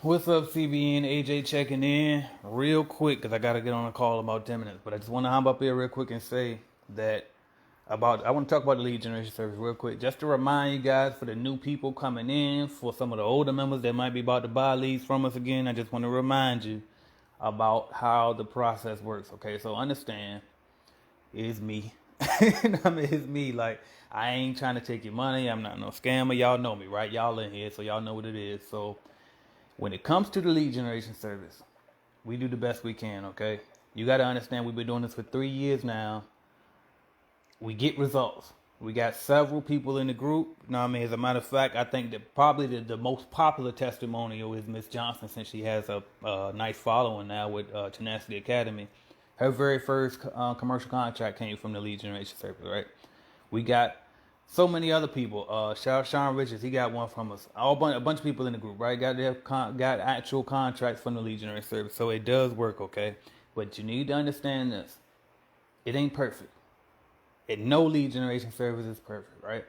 What's up, CBN? AJ checking in real quick because I got to get on a call in about 10 minutes. But I just want to hop up here real quick and say that I want to talk about the lead generation service real quick. Just to remind you guys, for the new people coming in, for some of the older members that might be about to buy leads from us again, I just want to remind you about how the process works. Okay, so understand, it's me. I mean, it's me. Like, I ain't trying to take your money. I'm not no scammer. Y'all know me, right? Y'all in here, so y'all know what it is. So when it comes to the lead generation service, we do the best we can, okay? You got to understand, we've been doing this for 3 years now. We get results. We got several people in the group. You know what I mean? As a matter of fact, I think that probably the most popular testimonial is Miss Johnson, since she has a nice following now with Tenacity Academy. Her very first commercial contract came from the lead generation service, right? We got so many other people. Sean Richards, he got one from us. A bunch of people in the group, right? Got actual contracts from the lead generation service, so it does work, okay? But you need to understand this: it ain't perfect. And no lead generation service is perfect, right?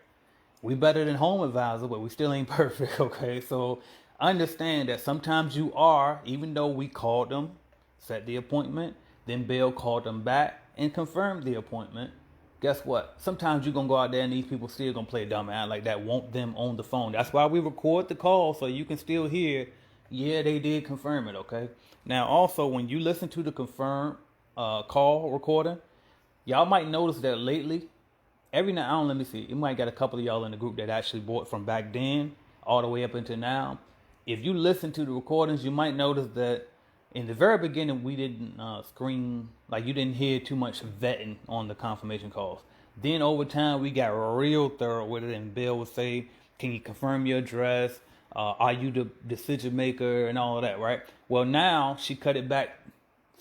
We better than Home Advisor, but we still ain't perfect, okay? So understand that sometimes you are, even though we called them, set the appointment, then Bill called them back and confirmed the appointment. Guess what? Sometimes you're gonna go out there and these people still gonna play dumb and act like that, want them on the phone. That's why we record the call so you can still hear, yeah, they did confirm it, okay? Now also, when you listen to the confirm call recording, y'all might notice that lately, every now and then, let me see, you might got a couple of y'all in the group that actually bought from back then all the way up until now. If you listen to the recordings, you might notice that in the very beginning, we didn't screen, like you didn't hear too much vetting on the confirmation calls. Then over time, we got real thorough with it, and Bill would say, can you confirm your address? Are you the decision maker and all of that, right? Well, now she cut it back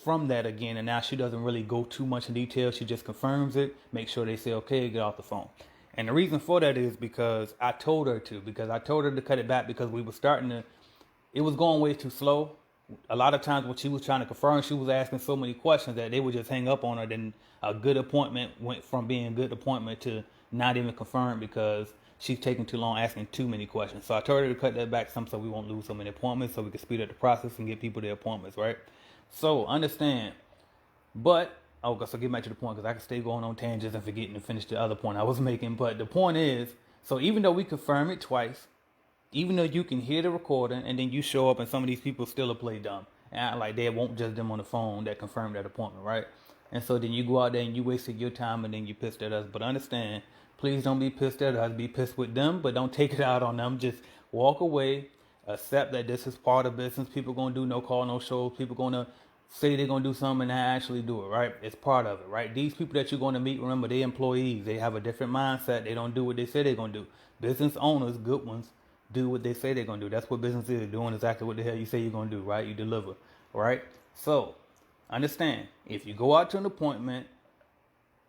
from that again, and now she doesn't really go too much in detail. She just confirms it, make sure they say okay, get off the phone. And the reason for that is because I told her to cut it back because we were starting to, it was going way too slow. A lot of times when she was trying to confirm, she was asking so many questions that they would just hang up on her. Then a good appointment went from being a good appointment to not even confirmed because she's taking too long asking too many questions. So I told her to cut that back some so we won't lose so many appointments, so we can speed up the process and get people their appointments, right? So understand. But okay, so get back to the point because I can stay going on tangents and forgetting to finish the other point I was making. But the point is, so even though we confirm it twice, even though you can hear the recording and then you show up and some of these people still play dumb and act like they won't just them on the phone that confirmed that appointment, right? And so then you go out there and you wasted your time and then you pissed at us. But understand, please don't be pissed at us. Be pissed with them, but don't take it out on them. Just walk away. Accept that this is part of business. People gonna do no call, no shows. People gonna say they're gonna do something and not actually do it, right? It's part of it, right? These people that you're gonna meet, remember, they're employees. They have a different mindset. They don't do what they say they're gonna do. Business owners, good ones, do what they say they're gonna do. That's what business is, doing exactly what the hell you say you're gonna do, right? You deliver, right? So understand, if you go out to an appointment,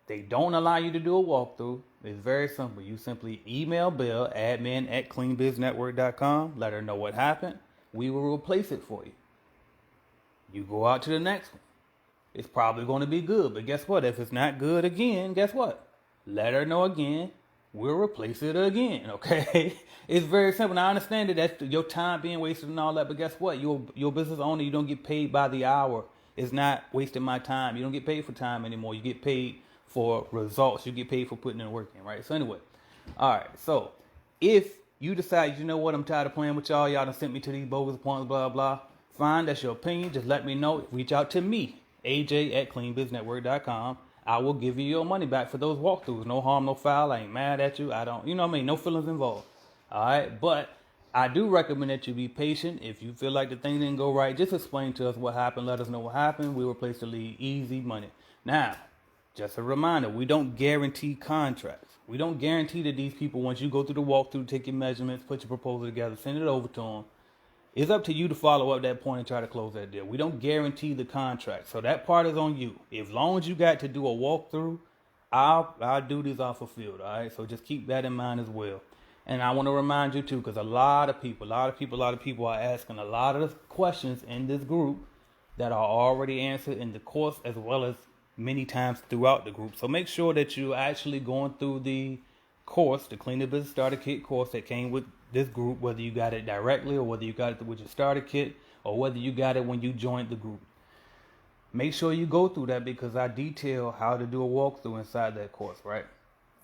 they don't allow you to do a walkthrough. It's very simple. You simply email Bill, admin@cleanbiznetwork.com, let her know what happened. We will replace it for you. You go out to the next one. It's probably going to be good, but guess what? If it's not good again, guess what? Let her know again. We'll replace it again, okay? It's very simple. Now, I understand that that's your time being wasted and all that, but guess what? Your business owner, you don't get paid by the hour. It's not wasting my time. You don't get paid for time anymore. You get paid for results. You get paid for putting in work in, right? So anyway, all right. So if you decide, you know what, I'm tired of playing with y'all. Y'all done sent me to these bogus appointments, blah, blah. Fine, that's your opinion. Just let me know. Reach out to me, AJ@cleanbiznetwork.com. I will give you your money back for those walkthroughs. No harm, no foul. I ain't mad at you. I don't, you know what I mean? No feelings involved. All right. But I do recommend that you be patient. If you feel like the thing didn't go right, just explain to us what happened. Let us know what happened. We replace the lead. Easy money. Now, just a reminder, we don't guarantee contracts. We don't guarantee that these people, once you go through the walkthrough, take your measurements, put your proposal together, send it over to them, it's up to you to follow up that point and try to close that deal. We don't guarantee the contract, so that part is on you. As long as you got to do a walkthrough, our duties are fulfilled. All right, so just keep that in mind as well. And I want to remind you too, because a lot of people are asking a lot of the questions in this group that are already answered in the course as well as many times throughout the group. So make sure that you're actually going through the course, the Clean the Business Starter Kit course that came with this group, whether you got it directly or whether you got it with your starter kit or whether you got it when you joined the group. Make sure you go through that because I detail how to do a walkthrough inside that course, right?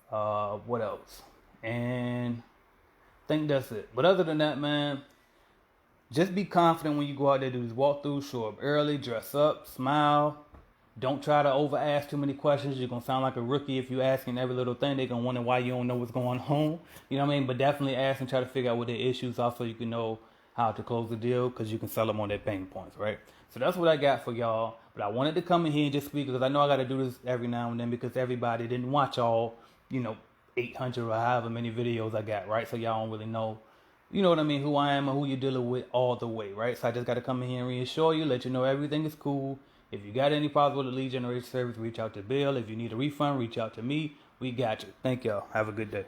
What else? And I think that's it. But other than that, man, just be confident when you go out there, do these walkthroughs, show up early, dress up, smile. Don't try to over ask too many questions. You're going to sound like a rookie if you asking every little thing. They're going to wonder why you don't know what's going on. You know what I mean? But definitely ask and try to figure out what their issues are so you can know how to close the deal because you can sell them on their pain points, right? So that's what I got for y'all. But I wanted to come in here and just speak because I know I got to do this every now and then because everybody didn't watch all, 800 or however many videos I got, right? So y'all don't really know, you know what I mean, who I am or who you're dealing with all the way, right? So I just got to come in here and reassure you, let you know everything is cool. If you got any problems with the lead generation service, reach out to Bill. If you need a refund, reach out to me. We got you. Thank y'all. Have a good day.